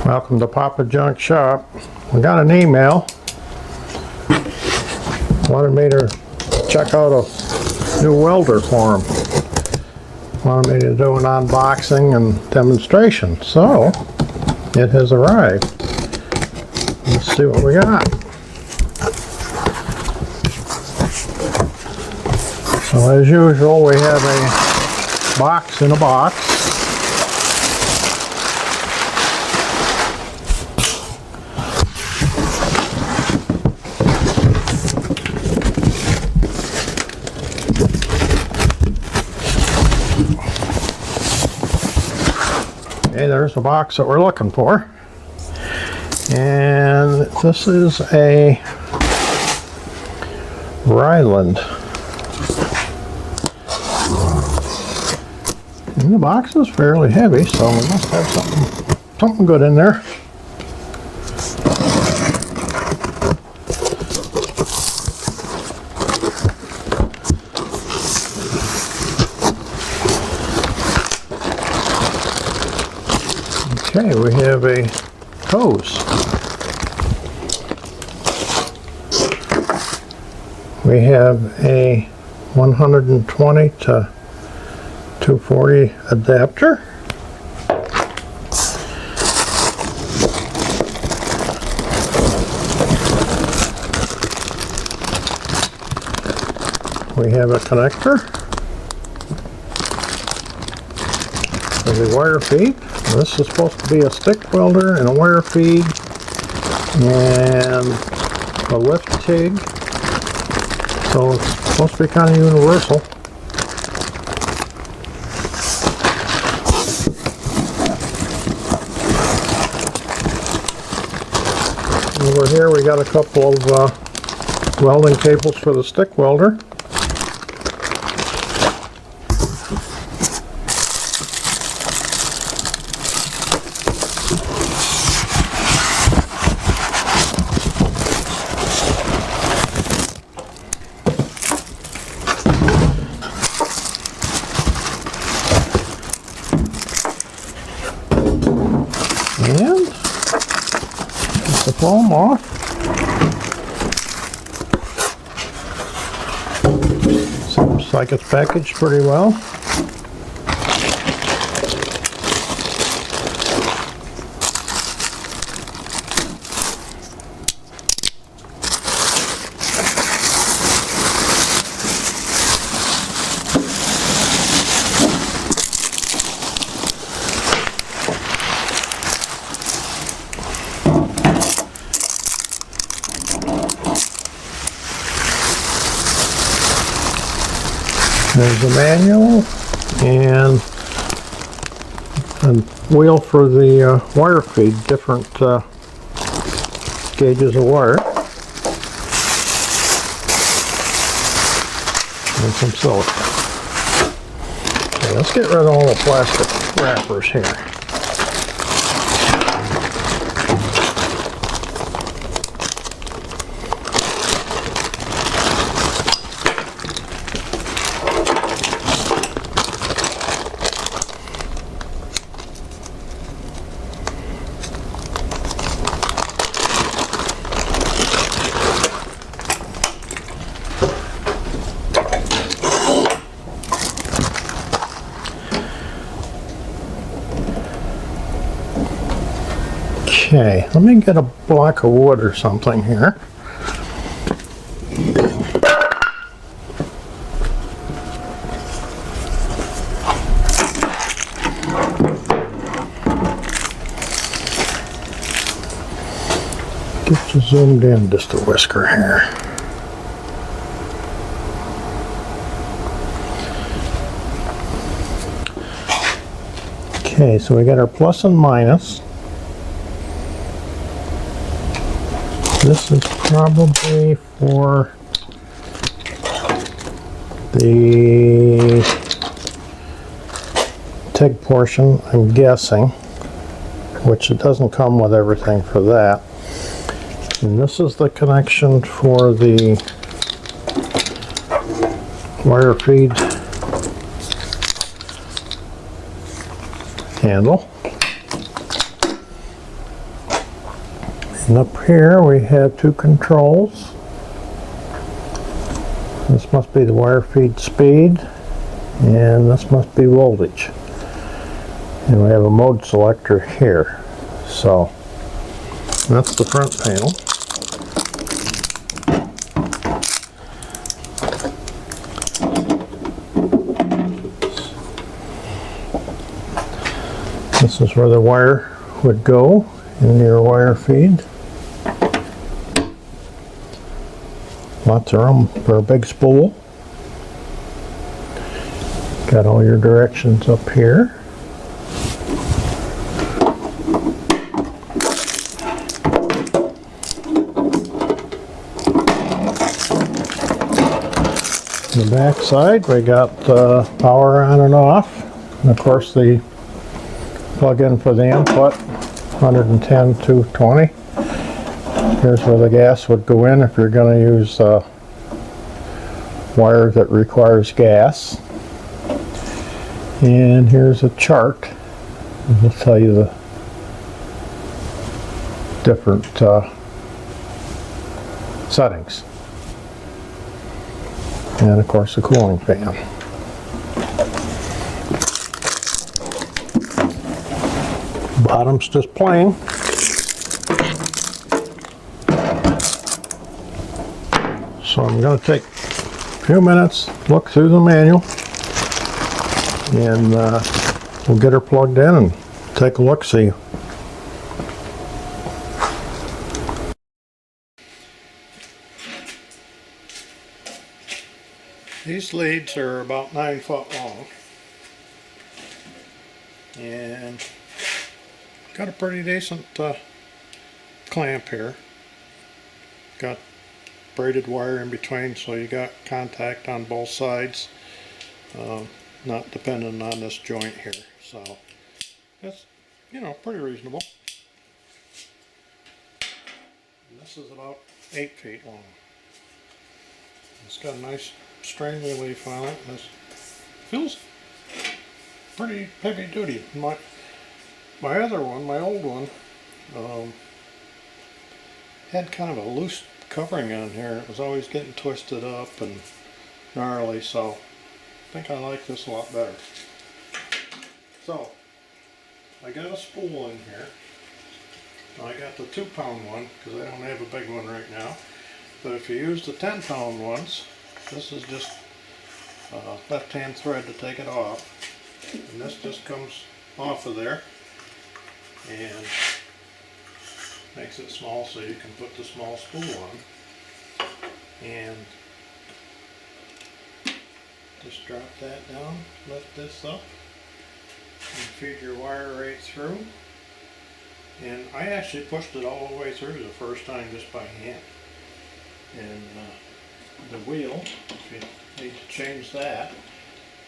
Welcome to Papa Junk Shop. We got an email. Wanted me to check out a new welder for him. Wanted me to do an unboxing and demonstration. So, it has arrived. Let's see what we got. So as usual, we have a box in a box. Okay, there's the box that we're looking for. And this is a Riland. And the box is fairly heavy, so we must have something good in there. Okay, we have a hose. We have a 120 to 240 adapter. We have a connector for the wire feed. This is supposed to be a stick welder and a wire feed and a lift TIG, so it's supposed to be kind of universal. Over here we got a couple of welding cables for the stick welder. And get the foam off. Seems like it's packaged pretty well. There's the manual and a wheel for the wire feed, different gauges of wire, and some silicone. Okay, let's get rid of all the plastic wrappers here. Okay, let me get a block of wood or something here. Get you zoomed in just a whisker here. Okay, so we got our plus and minus. This is probably for the TIG portion, I'm guessing, which it doesn't come with everything for that. And this is the connection for the wire feed handle. And up here we have two controls. This must be the wire feed speed, and this must be voltage. And we have a mode selector here. So that's the front panel. This is where the wire would go into your wire feed. Lots of room for a big spool. Got all your directions up here. On the back side we got power on and off, and of course the plug-in for the input, 110 220. Here's where the gas would go in if you're going to use wire that requires gas. And here's a chart. It'll tell you the different settings. And of course the cooling fan. Bottom's just plain. So I'm going to take a few minutes, look through the manual, and we'll get her plugged in and take a look-see. These leads are about 9 foot long, and got a pretty decent clamp here. Got braided wire in between, so you got contact on both sides, not dependent on this joint here. So that's, you know, pretty reasonable. And this is about 8 feet long. It's got a nice string relief on it. This feels pretty heavy duty. My other one, my old one, had kind of a loose covering on here. It was always getting twisted up and gnarly, so I think I like this a lot better. So I got a spool in here. I got the 2-pound one because I don't have a big one right now. But if you use the 10-pound ones, this is just left-hand thread to take it off, and this just comes off of there and makes it small so you can put the small spool on, and just drop that down, lift this up, and feed your wire right through. And I actually pushed it all the way through the first time just by hand. And the wheel, if you need to change that,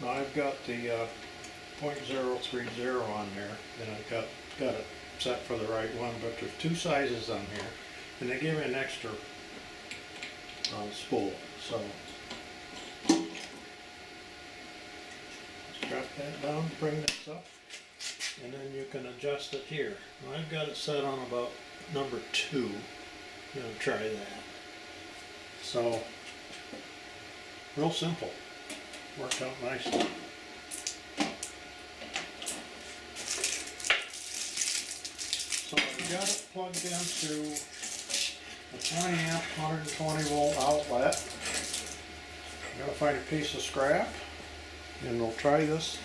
now I've got the 0.030 on there, and I've got it set for the right one, but there's 2 sizes on here, and they give me an extra spool. So just drop that down, bring this up, and then you can adjust it here. Now I've got it set on about number 2. I'm going to try that. So, real simple. Worked out nicely. So I've got it plugged into a 20 amp 120 volt outlet. I'm going to find a piece of scrap and we'll try this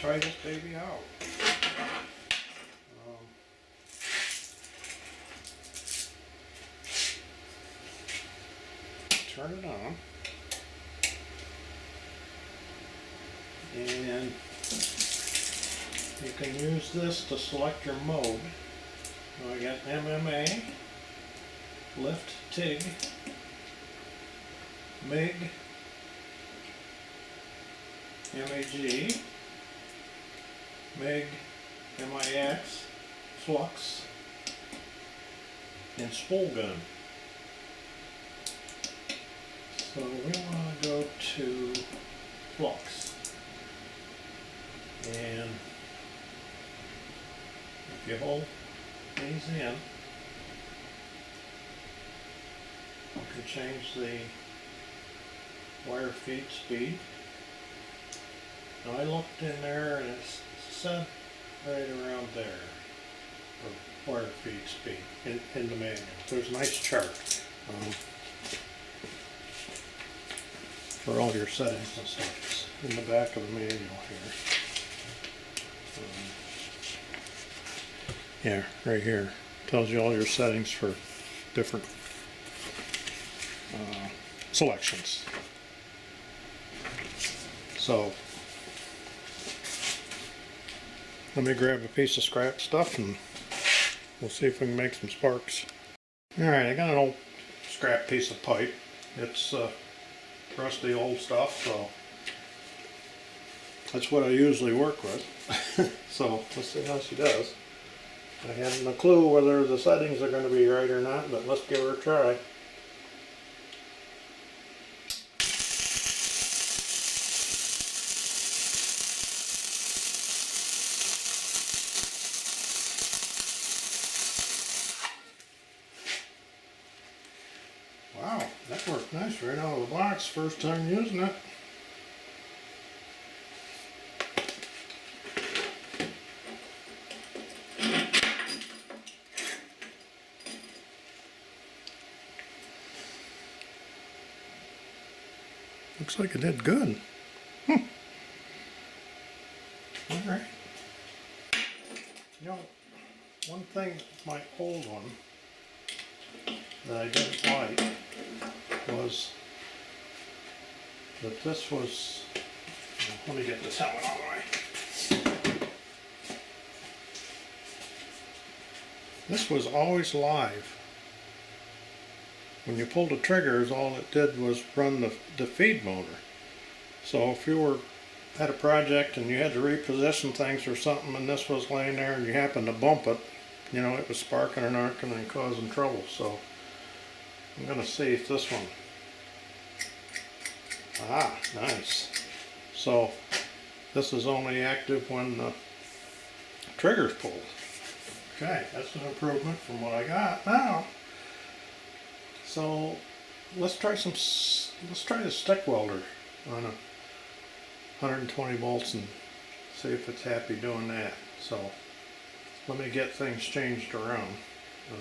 baby out. Turn it on, and you can use this to select your mode. Now I got MMA, lift TIG, MIG, MIG, MIG, MIX, Flux, and spool gun. So we want to go to Flux, and if you hold these in, can change the wire feed speed. Now I looked in there and it said right around there for wire feed speed in the manual. There's a nice chart for all your settings and stuff. It's in the back of the manual here. Yeah, right here. Tells you all your settings for different selections. So let me grab a piece of scrap stuff and we'll see if we can make some sparks. Alright, I got an old scrap piece of pipe. It's rusty old stuff, so that's what I usually work with. So let's see how she does. I haven't a clue whether the settings are going to be right or not, but let's give her a try. Wow, that worked nice right out of the box, first time using it. Looks like it did good. Alright. You know, one thing that my old one that I didn't like was that this was, let me get this helmet out of the way. This was always live. When you pulled the triggers, all it did was run the feed motor. So if you had a project and you had to reposition things or something and this was laying there and you happened to bump it, you know, it was sparking and arcing and causing trouble. So I'm going to see if this one, nice. So this is only active when the trigger's pulled. Okay, that's an improvement from what I got now. So let's try the stick welder on a 120 volts and see if it's happy doing that. So let me get things changed around. I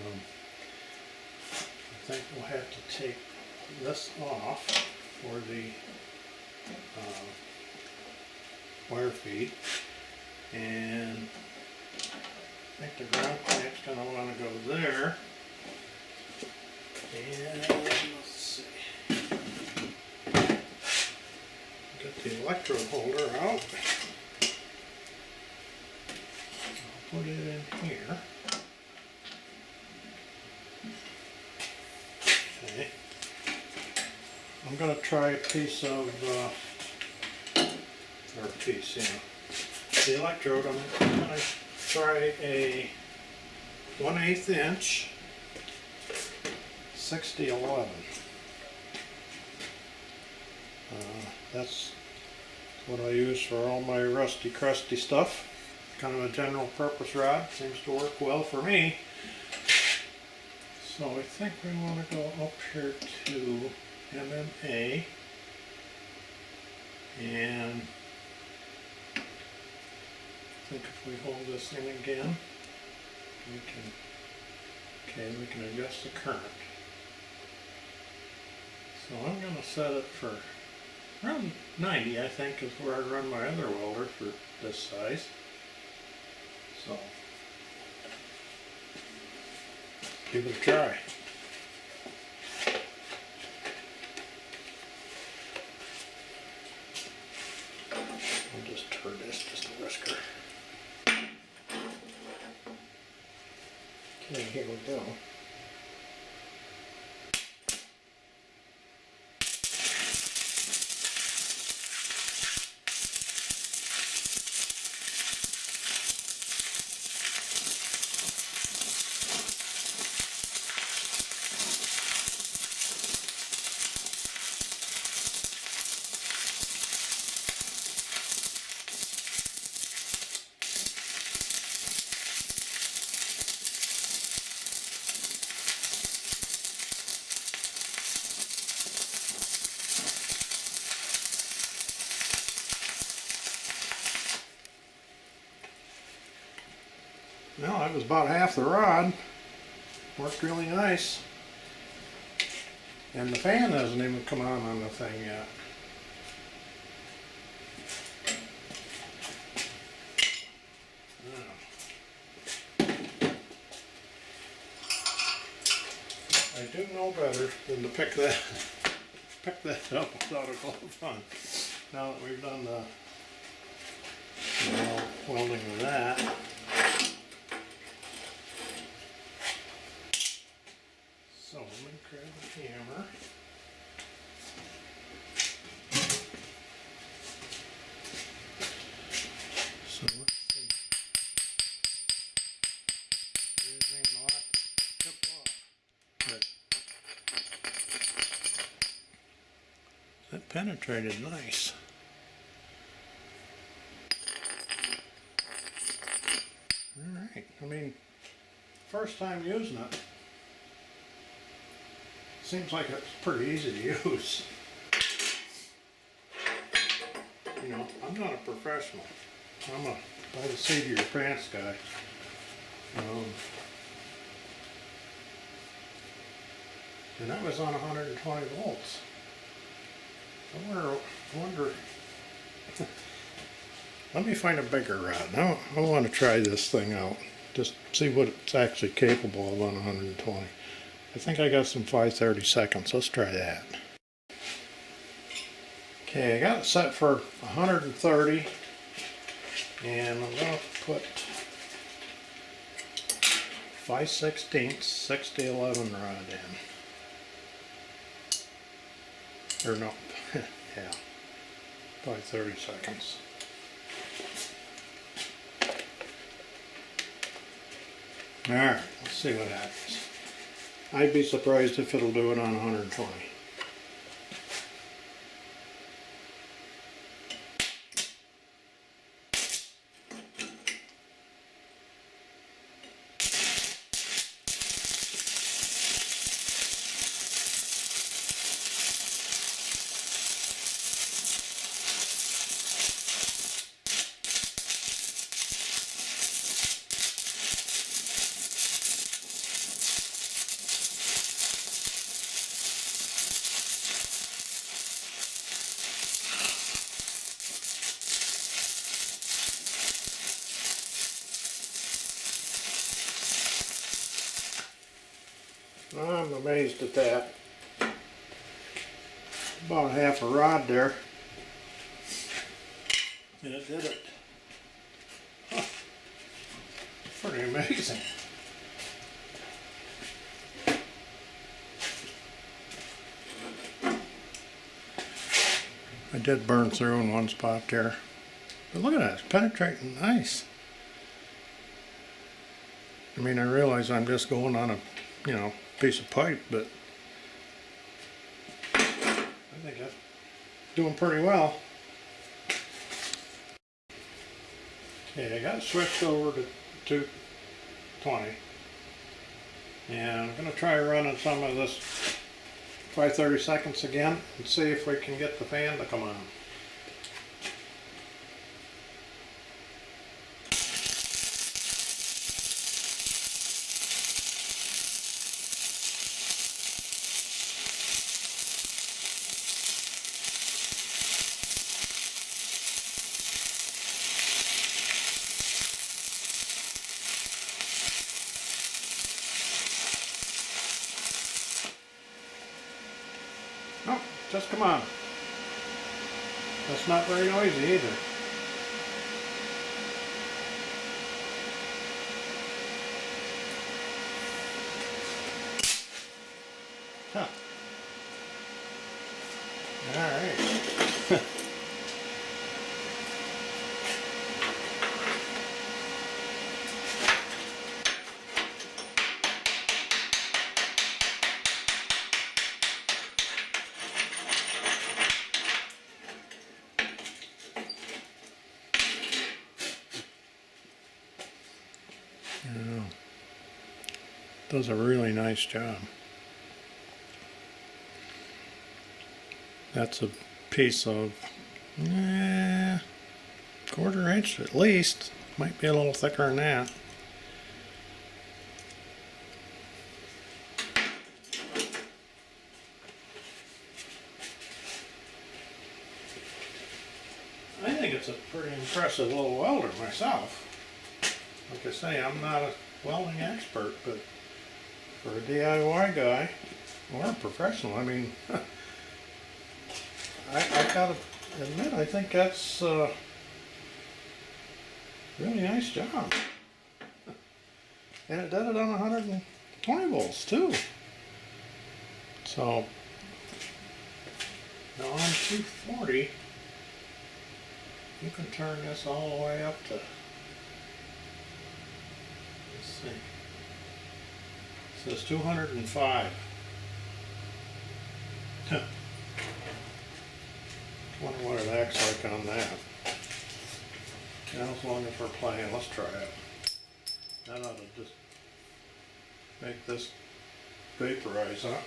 think we'll have to take this off for the wire feed, and I think the ground clamp's going to want to go there. And let's see, get the electrode holder out. I'll put it in here. Okay. I'm going to try a piece of, the electrode. I'm going to try a 1/8 inch 6011. That's what I use for all my rusty crusty stuff. Kind of a general purpose rod. Seems to work well for me. So I think we want to go up here to MMA, and I think if we hold this in again, we can adjust the current. So I'm going to set it for around 90, I think, is where I run my other welder for this size. So give it a try. I'll just turn this just a whisker. Okay, here we go. Well, that was about half the rod. Worked really nice. And the fan hasn't even come on the thing yet. I do know better than to pick that up without a glove on. Now that we've done the welding with that. So let me grab the hammer. So let's see. Everything not tip off. Good. That penetrated nice. Alright, I mean, first time using it, seems like it's pretty easy to use. You know, I'm not a professional. I'm a by the seat of your pants guy. And that was on 120 volts. I wonder let me find a bigger rod. Now I want to try this thing out. Just see what it's actually capable of on 120. I think I got some 5/32. Let's try that. Okay, I got it set for 130. And I'm going to put 5/16 6/11 rod in. Or no, yeah, 5/32. Alright, let's see what happens. I'd be surprised if it'll do it on 120. I'm amazed at that. About half a rod there. And it did it. Huh. Pretty amazing. I did burn through in one spot there. But look at that, it's penetrating nice. I mean, I realize I'm just going on a, piece of pipe, but I think that's doing pretty well. Okay, I got it switched over to 220. And I'm going to try running some of this 5/32 again and see if we can get the fan to come on. Oh, just come on. That's not very noisy either. Huh. All right. Does a really nice job. That's a piece of 1/4 inch at least. Might be a little thicker than that. impressive little welder myself. Like I say, I'm not a welding expert, but for a DIY guy, or a professional, I mean, I gotta admit, I think that's a really nice job. And it did it on 120 volts too. So, now on 240, you can turn this all the way up to, let's see, it says 205. Wonder what it acts like on that. Now as long as we're playing, let's try it. That ought to just make this vaporize, huh?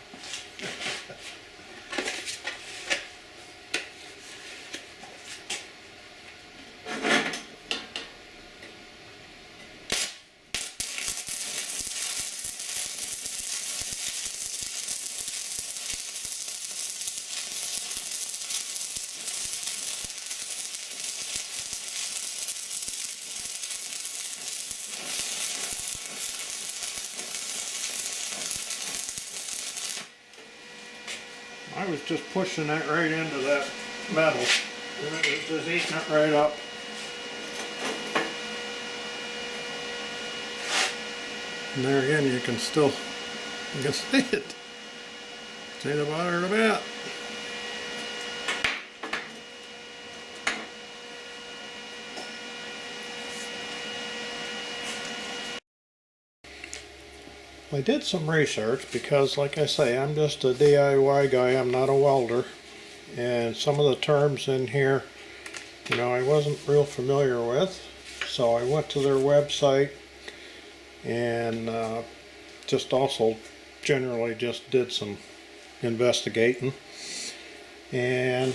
I was just pushing that right into that metal, and it was just eating it right up. And there again, you can see it. See the bottom of the bit. I did some research because, like I say, I'm just a DIY guy, I'm not a welder, and some of the terms in here, you know, I wasn't real familiar with, so I went to their website and just also generally just did some investigating. And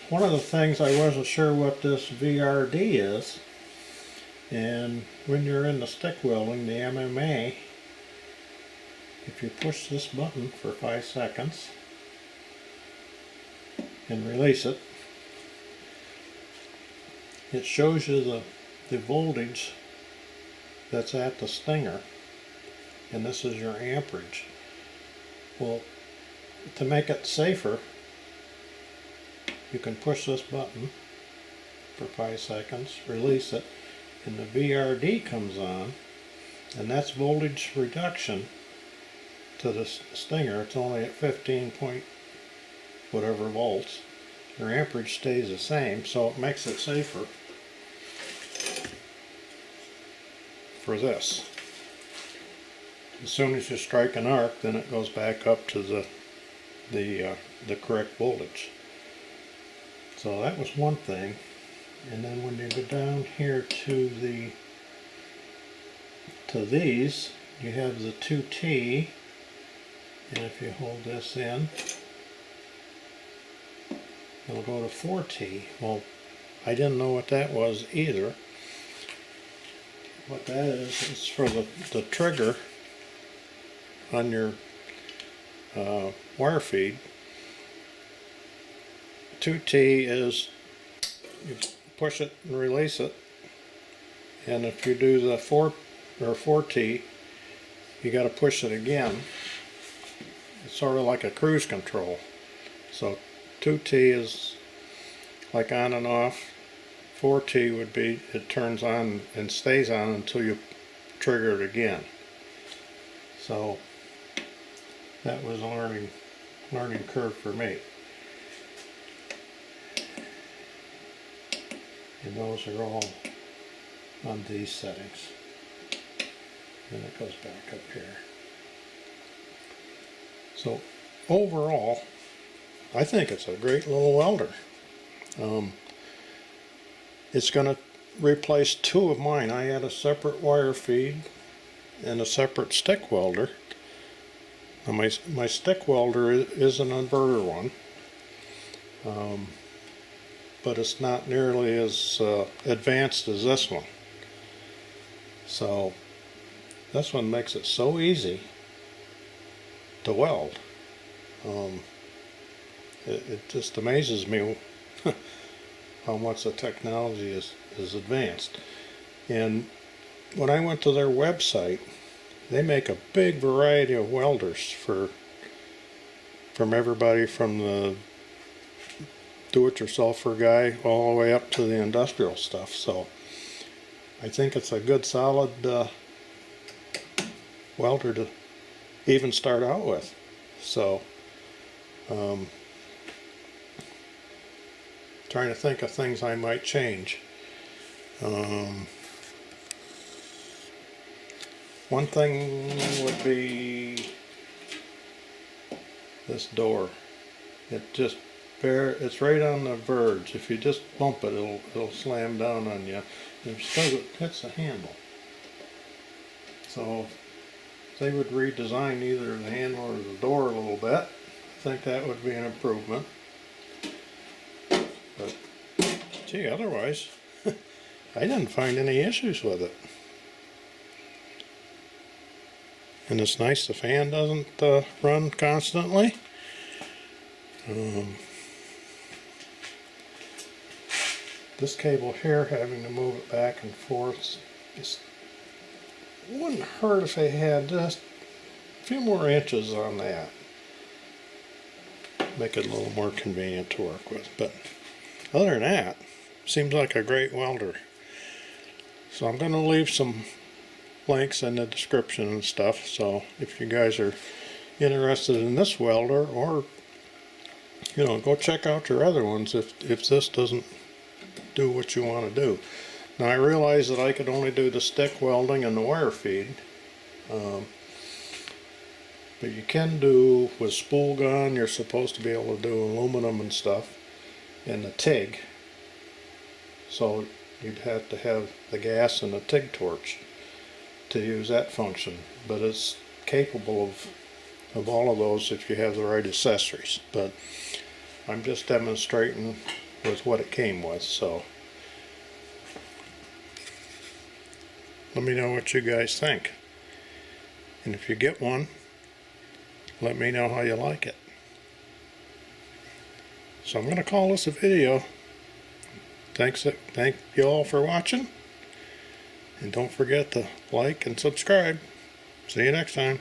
one of the things, I wasn't sure what this VRD is, and when you're in the stick welding, the MMA, if you push this button for 5 seconds and release it, it shows you the voltage that's at the stinger, and this is your amperage. Well, to make it safer, you can push this button for 5 seconds, release it, and the VRD comes on, and that's voltage reduction to the stinger. It's only at 15 point whatever volts. Your amperage stays the same, so it makes it safer for this. As soon as you strike an arc, then it goes back up to the correct voltage. So that was one thing. And then when you go down here to these, you have the 2T. And if you hold this in, it'll go to 4T. Well, I didn't know what that was either. What that is for the trigger on your wire feed. 2T is you push it and release it, and if you do the 4T, you got to push it again. It's sort of like a cruise control. So 2T is like on and off. 4T would be it turns on and stays on until you trigger it again. So that was a learning curve for me. And those are all on these settings. Then it goes back up here. So overall, I think it's a great little welder. It's going to replace 2 of mine. I had a separate wire feed and a separate stick welder. Now my stick welder is an inverter one, but it's not nearly as advanced as this one. So this one makes it so easy to weld. It just amazes me how much the technology is advanced. And when I went to their website, they make a big variety of welders from everybody from the do-it-yourselfer guy all the way up to the industrial stuff. So I think it's a good solid welder to even start out with. So trying to think of things I might change. One thing would be this door. It's right on the verge. If you just bump it, it'll slam down on you. And it hits the handle. So if they would redesign either the handle or the door a little bit, I think that would be an improvement. But gee, otherwise, I didn't find any issues with it. And it's nice the fan doesn't run constantly. This cable here, having to move it back and forth, it wouldn't hurt if I had just a few more inches on that. Make it a little more convenient to work with. But other than that, seems like a great welder. So I'm going to leave some links in the description and stuff, so if you guys are interested in this welder, or go check out your other ones if this doesn't do what you want to do. Now I realize that I could only do the stick welding and the wire feed, but you can do with spool gun. You're supposed to be able to do aluminum and stuff, and the TIG, so you'd have to have the gas and the TIG torch to use that function, but it's capable of all of those if you have the right accessories. But I'm just demonstrating with what it came with, so let me know what you guys think, and if you get one, let me know how you like it. So I'm going to call this a video. Thank you all for watching. And don't forget to like and subscribe. See you next time.